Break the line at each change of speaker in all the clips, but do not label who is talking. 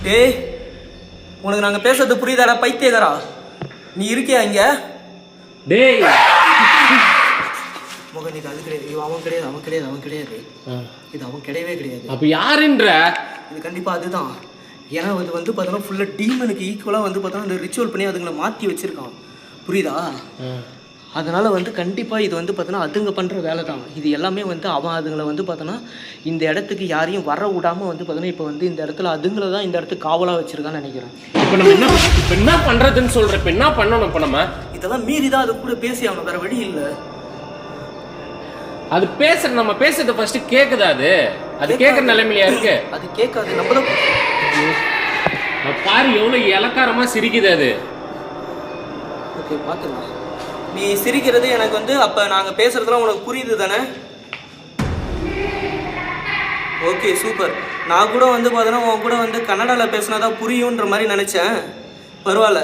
டேய், உனக்கு நாங்கள் பேசுறது புரியுதாடா பைத்தியக்காரா? நீ இருக்கியா இங்க?
டேய்
மகன், இது அது கிடையாது. அவன் கிடையாது, அவன் கிடையாது, அவன் கிடையாது. இது அவன் கிடையவே கிடையாது.
அப்ப யாருன்ற?
இது கண்டிப்பா அதுதான். ஏன்னா அது வந்து பார்த்தோன்னா ஃபுல்லாக டீமனுக்கு ஈக்குவலாக வந்து பார்த்தோன்னா அந்த ரிச்சுவல் பண்ணி அதுங்களை மாற்றி வச்சிருக்கான். புரியுதா? அதனால வந்து கண்டிப்பாக இது வந்து பார்த்தோன்னா அதுங்க பண்ணுற வேலை தான். இது எல்லாமே வந்து அவன் அதுங்களை வந்து பார்த்தோன்னா இந்த இடத்துக்கு யாரையும் வர விடாமல் வந்து பார்த்தோன்னா இப்போ வந்து இந்த இடத்துல அதுங்களை தான் இந்த இடத்துக்கு காவலாக வச்சிருக்கான்னு நினைக்கிறேன்.
இப்போ நம்ம என்ன பண்ணுறதுன்னு சொல்கிறேன். இப்போ என்ன பண்ணணும்? இப்போ நம்ம
இதெல்லாம் மீறி தான் அது கூட பேசி அவனை வேற வழி இல்லை.
அது நம்ம பேசுறது ஃபர்ஸ்ட் கேக்குதா? அது கேட்குற நிலைமையிலையா இருக்கு? அது
கேட்காது. நம்ம தான்
பாரு எவ்வளோ இலக்காரமா சிரிக்குது அது.
ஓகே, பார்த்துக்கலாம். நீ சிரிக்கிறது எனக்கு வந்து அப்போ நாங்கள் பேசுறதுலாம் உனக்கு புரியுது தானே? Okay, super. நான் கூட வந்து பார்த்தோன்னா உன் கூட வந்து கன்னடாவில் பேசினா தான் புரியுன்ற மாதிரி நினச்சேன். பரவாயில்ல,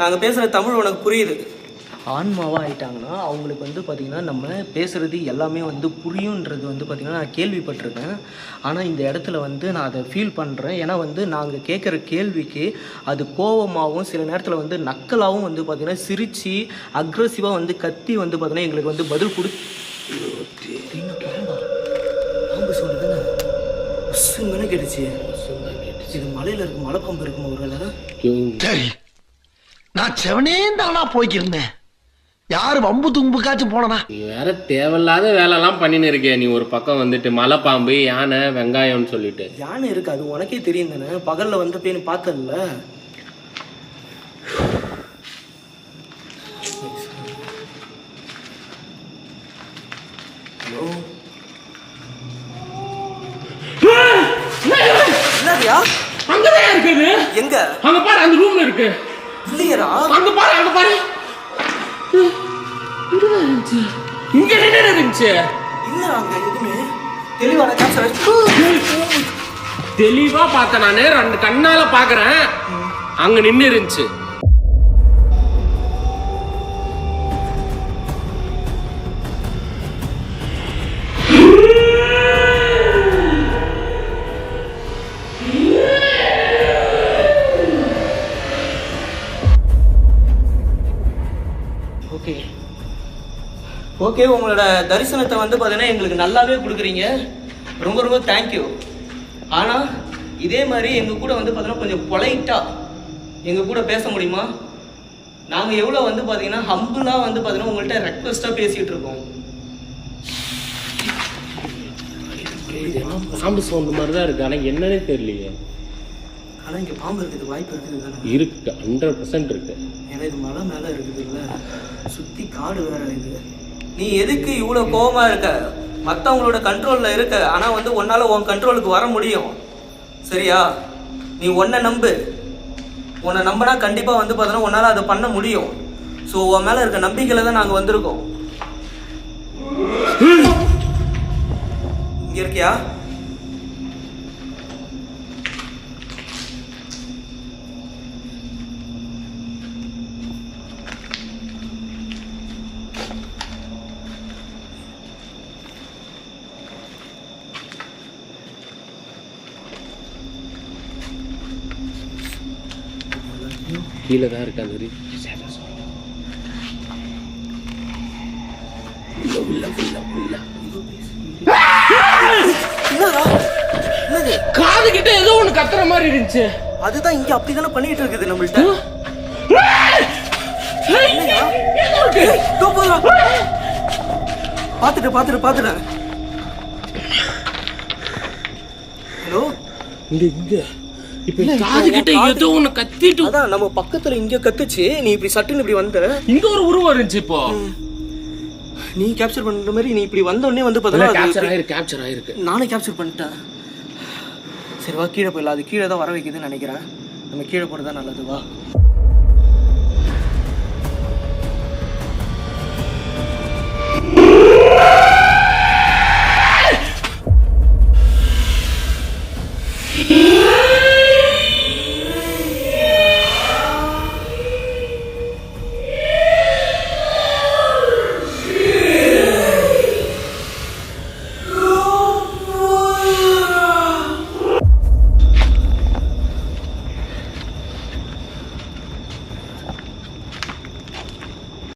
நாங்கள் பேசுகிற தமிழ் உனக்கு புரியுது. ஆன்மாவாக ஆகிட்டாங்கன்னா அவங்களுக்கு வந்து பார்த்திங்கன்னா நம்ம பேசுகிறது எல்லாமே வந்து புரியுன்றது வந்து பார்த்திங்கன்னா நான் கேள்விப்பட்டிருக்கேன். ஆனால் இந்த இடத்துல வந்து நான் அதை ஃபீல் பண்ணுறேன். ஏன்னா வந்து நாங்கள் கேட்குற கேள்விக்கு அது கோபமாகவும் சில நேரத்தில் வந்து நக்கலாகவும் வந்து பார்த்திங்கன்னா சிரித்து அக்ரெசிவாக வந்து கத்தி வந்து பார்த்திங்கன்னா எங்களுக்கு வந்து பதில் சொல்லுதுன்னு கேட்டுச்சு. இது மலையில் இருக்கு, மலைப்பாம்பு இருக்குமா ஒரு வேலை?
சரி, நான் செவனே தானா போய்க்கிருந்தேன். யாரு வம்பு தும்புக்காச்சும் போனா?
நீ வேற தேவையில்லாத வேலைலாம் பண்ணின்னு இருக்கே. நீ ஒரு பக்கம் வந்துட்டு மலை பாம்பு, யானை, வெங்காயம்னு சொல்லிட்டு.
யானை இருக்கு, அது உனக்கே தெரியும் தானே. பகல்ல வந்த பேனு பார்த்தல. என்னதியா?
அங்கதான் இருக்குது.
எங்க?
அங்க பாரு, அந்த ரூம்ல இருக்கு.
இல்லையரா?
அங்க பாரு, அங்க பாரு. இங்க என்ன இருந்துச்சு?
இல்ல, அங்க எதுவுமே தெளிவான கேப்சர்.
தெளிவா பார்த்தேன் நானு, ரெண்டு கண்ணால பாக்குறேன். அங்க நின்னு இருந்துச்சு.
ஓகே, உங்களோட தரிசனத்தை வந்து பார்த்தீங்கன்னா எங்களுக்கு நல்லாவே கொடுக்குறீங்க. ரொம்ப ரொம்ப தேங்க்யூ. ஆனால் இதே மாதிரி எங்கள் கூட வந்து பார்த்தீங்கன்னா கொஞ்சம் பொலைட்டாக எங்கள் கூட பேச முடியுமா? நாங்கள் எவ்வளோ வந்து பார்த்தீங்கன்னா ஹம்பிளாக வந்து பார்த்தீங்கன்னா உங்கள்கிட்ட ரெக்வஸ்ட்டாக பேசிகிட்டு இருக்கோம்.
பாம்பு சவுண்ட் மாதிரி தான் இருக்கு, ஆனால் என்னன்னே தெரியலையே.
ஆனால் இங்கே பாம்பு இருக்குது, வாய்ப்பு இருக்குது தானே?
இருக்கு, 100% இருக்கு.
ஏன்னா இது மலை மேலே இருக்குது இல்லை, சுற்றி காடு வேற இது. நீ எதுக்கு இவ்வளோ கோபமாக இருக்க? மற்றவங்களோட கண்ட்ரோலில் இருக்க. ஆனால் வந்து உன்னால் உன் கண்ட்ரோலுக்கு வர முடியும், சரியா? நீ உன்னை நம்பு. உன்னை நம்பினா கண்டிப்பாக வந்து பார்த்தோன்னா உன்னால் அதை பண்ண முடியும். ஸோ உன் மேலே இருக்க நம்பிக்கையில் தான் நாங்கள் வந்திருக்கோம். இங்கே இருக்கியா?
கீழே தான் இருக்கு. அந்த காது கிட்ட ஏதோ ஒண்ணு கத்துற மாதிரி இருந்துச்சு.
அதுதான் இங்க அப்படிதானே பண்ணிட்டு இருக்குது நம்மள்ட்ட. பாத்துட்டு ஹலோ, இங்க
இப்ப காது கிட்ட ஏதோ ஒண்ணு கத்திட்டு.
அதான் நம்ம பக்கத்துல இங்க கத்துச்சு. நீ இப்படி சட்டுன்னு இப்படி வந்த,
இங்க ஒரு உருவம் இருந்துச்சு. இப்போ
நீ கேப்சர் பண்ற மாதிரி நீ இப்படி வந்த உடனே வந்து பார்த்தா
கேப்சர் ஆயிருக்கு.
நானே கேப்சர் பண்ணிட்டேன். சரி வா, கீழே போயிடலாம். அது கீழே தான் வர வைக்குதுன்னு நினைக்கிறேன். நம்ம கீழே போறதா நல்லது. வா.